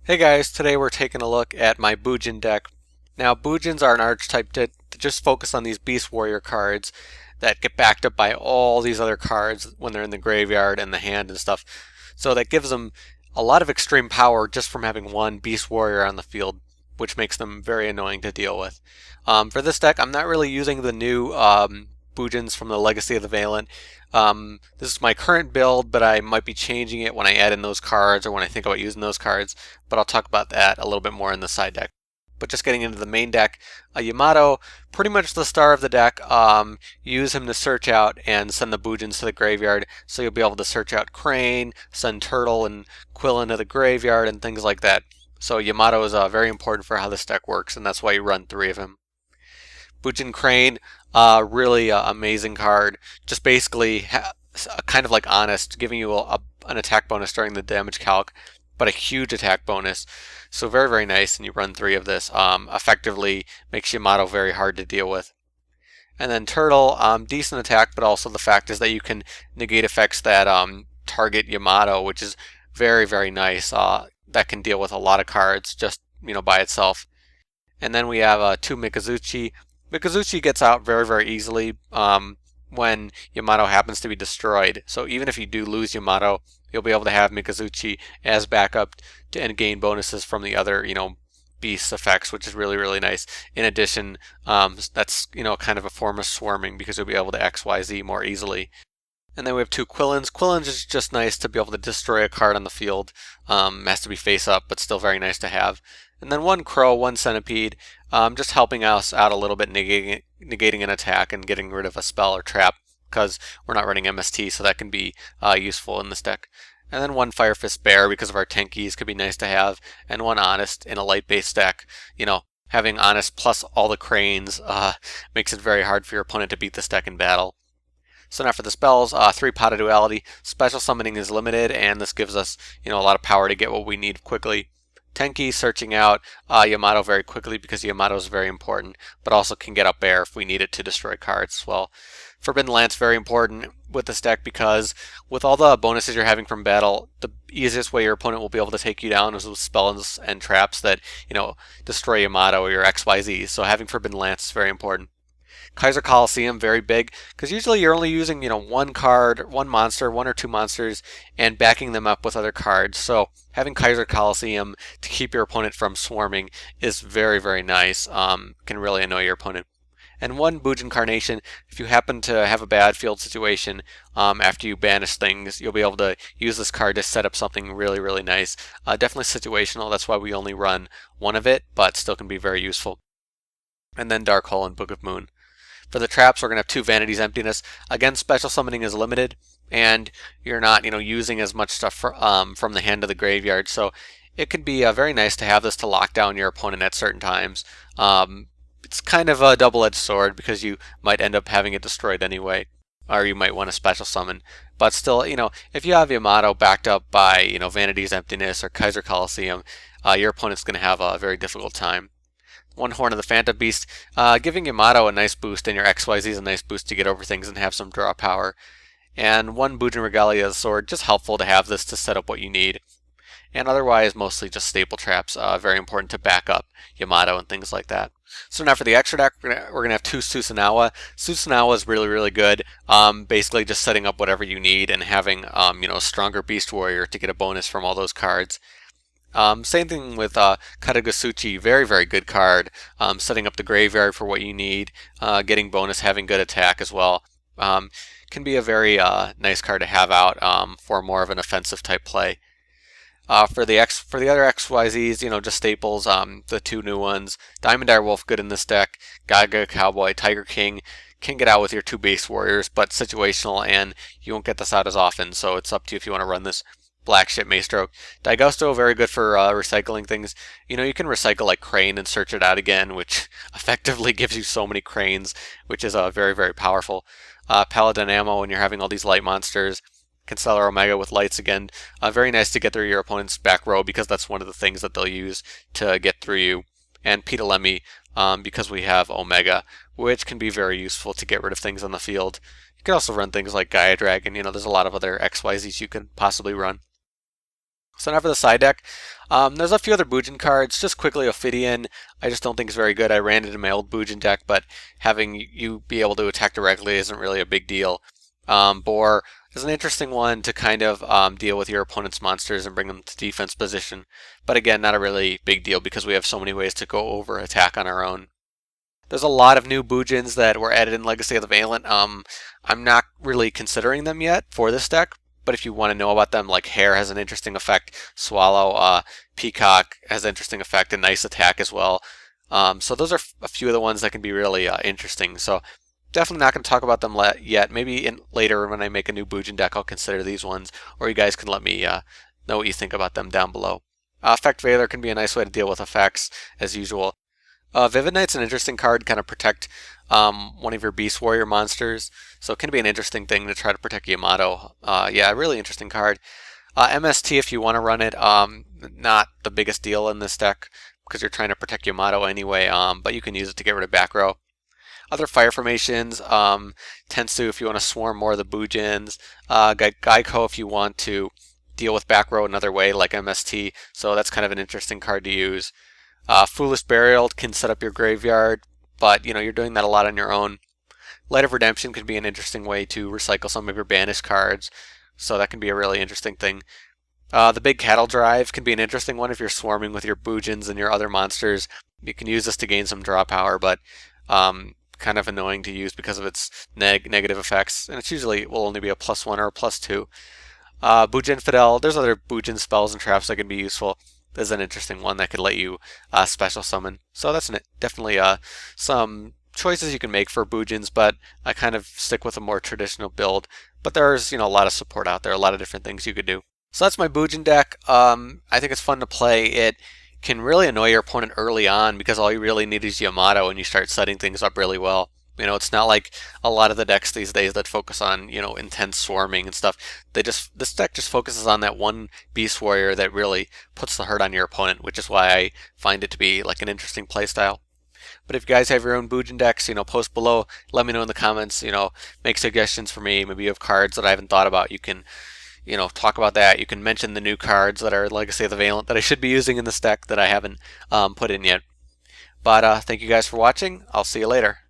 Hey guys, today we're taking a look at my Bujin deck. Now Bujins are an archetype that just focus on these Beast Warrior cards that get backed up by all these other cards when they're in the graveyard and the hand and stuff. So that gives them a lot of extreme power just from having one Beast Warrior on the field, which makes them very annoying to deal with. For this deck, I'm not really using the new Bujins from the Legacy of the Valiant. This is my current build, but I might be changing it when I add in those cards or when I think about using those cards, but I'll talk about that a little bit more in the side deck. But just getting into the main deck, Yamato, pretty much the star of the deck. Use him to search out and send the Bujins to the graveyard, so you'll be able to search out Crane, send Turtle and Quilin to the graveyard, and things like that. So Yamato is very important for how this deck works, and that's why you run 3 of him. Bujin Crane, really amazing card. Just basically kind of like Honest, giving you an attack bonus during the damage calc, but a huge attack bonus. So very, very nice, and you run 3 of this. Effectively makes Yamato very hard to deal with. And then Turtle, decent attack, but also the fact is that you can negate effects that target Yamato, which is very, very nice. That can deal with a lot of cards just by itself. And then we have 2 Mikazuchi. Mikazuchi gets out very, very easily when Yamato happens to be destroyed. So even if you do lose Yamato, you'll be able to have Mikazuchi as backup and gain bonuses from the other, beast effects, which is really, really nice. In addition, that's, kind of a form of swarming because you'll be able to XYZ more easily. And then we have 2 Quilins. Quilins is just nice to be able to destroy a card on the field. Has to be face up, but still very nice to have. And then 1 Crow, 1 Centipede, just helping us out a little bit, negating an attack and getting rid of a spell or trap, because we're not running MST, so that can be useful in this deck. And then 1 Fire Fist Bear, because of our Tenkis, could be nice to have. And 1 Honest in a light-based deck. Having Honest plus all the Cranes makes it very hard for your opponent to beat this deck in battle. So now for the spells, 3 Pot of Duality. Special Summoning is limited, and this gives us, a lot of power to get what we need quickly. Tenki searching out Yamato very quickly because Yamato is very important, but also can get up air if we need it to destroy cards as well. Forbidden Lance very important with this deck because with all the bonuses you're having from battle, the easiest way your opponent will be able to take you down is with spells and traps that destroy Yamato or your XYZ. So having Forbidden Lance is very important. Kaiser Colosseum, very big, because usually you're only using, 1 card, 1 monster, 1 or 2 monsters, and backing them up with other cards. So having Kaiser Colosseum to keep your opponent from swarming is very, very nice. Can really annoy your opponent. And 1 Bujincarnation, if you happen to have a bad field situation after you banish things, you'll be able to use this card to set up something really, really nice. Definitely situational, that's why we only run 1 of it, but still can be very useful. And then Dark Hole and Book of Moon. For the traps, we're going to have 2 Vanity's Emptiness. Again, special summoning is limited, and you're not, using as much stuff from the hand to the graveyard. So it could be very nice to have this to lock down your opponent at certain times. It's kind of a double-edged sword because you might end up having it destroyed anyway, or you might want to special summon. But still, if you have Yamato backed up by, Vanity's Emptiness or Kaiser Colosseum, your opponent's going to have a very difficult time. 1 Horn of the Phantom Beast, giving Yamato a nice boost, and your XYZ is a nice boost to get over things and have some draw power. And 1 Bujin Regalia Sword, just helpful to have this to set up what you need. And otherwise, mostly just staple traps, very important to back up Yamato and things like that. So now for the extra deck, we're gonna have 2 Susanowo. Susanowo is really, really good. Basically just setting up whatever you need and having a stronger Beast Warrior to get a bonus from all those cards. Same thing with Kagutsuchi, very, very good card. Setting up the graveyard for what you need, getting bonus, having good attack as well. Can be a very nice card to have out for more of an offensive type play. For the other XYZs, just staples, the 2 new ones. Diamond Dire Wolf, good in this deck. Gagaga Cowboy, Tiger King, can get out with your 2 Beast Warriors, but situational, and you won't get this out as often, so it's up to you if you want to run this. Blackship, Maestroke. Daigusto, very good for recycling things. You can recycle like Crane and search it out again, which effectively gives you so many Cranes, which is very, very powerful. Paladynamo, when you're having all these light monsters. Constellar Omega with lights again. Very nice to get through your opponent's back row because that's one of the things that they'll use to get through you. And Ptolemy, because we have Omega, which can be very useful to get rid of things on the field. You can also run things like Gaia Dragon. There's a lot of other XYZs you can possibly run. So now for the side deck, there's a few other Bujin cards. Just quickly, Ophidian, I just don't think is very good. I ran it in my old Bujin deck, but having you be able to attack directly isn't really a big deal. Boar is an interesting one to kind of deal with your opponent's monsters and bring them to defense position. But again, not a really big deal because we have so many ways to go over attack on our own. There's a lot of new Bujins that were added in Legacy of the Valiant. I'm not really considering them yet for this deck, but if you want to know about them, like Hare has an interesting effect, Swallow, Peacock has an interesting effect, and Nice Attack as well. So those are a few of the ones that can be really interesting. So definitely not going to talk about them yet. Maybe later when I make a new Bujin deck, I'll consider these ones, or you guys can let me know what you think about them down below. Effect Veiler can be a nice way to deal with effects, as usual. Vivid Knight's an interesting card, kind of protect one of your Beast Warrior monsters, so it can be an interesting thing to try to protect Yamato. Yeah, really interesting card. MST, if you want to run it, not the biggest deal in this deck because you're trying to protect Yamato anyway, but you can use it to get rid of back row. Other fire formations, Tensu if you want to swarm more of the Bujins, Gaikou if you want to deal with back row another way like MST, so that's kind of an interesting card to use. Foolish Burial can set up your graveyard, but you're doing that a lot on your own. Light of Redemption could be an interesting way to recycle some of your banished cards, so that can be a really interesting thing. The Big Cattle Drive can be an interesting one if you're swarming with your Bujins and your other monsters. You can use this to gain some draw power, but kind of annoying to use because of its negative effects, and it's usually will only be a +1 or a +2. Bujin Fidel, there's other Bujin spells and traps that can be useful. There's an interesting one that could let you special summon. So that's definitely some choices you can make for Bujins, but I kind of stick with a more traditional build. But there's a lot of support out there, a lot of different things you could do. So that's my Bujin deck. I think it's fun to play. It can really annoy your opponent early on because all you really need is Yamato and you start setting things up really well. It's not like a lot of the decks these days that focus on, intense swarming and stuff. This deck just focuses on that one Beast Warrior that really puts the hurt on your opponent, which is why I find it to be like an interesting playstyle. But if you guys have your own Bujin decks, post below, let me know in the comments, make suggestions for me. Maybe you have cards that I haven't thought about. You can, talk about that. You can mention the new cards that are Legacy of the Valiant that I should be using in this deck that I haven't put in yet. But thank you guys for watching. I'll see you later.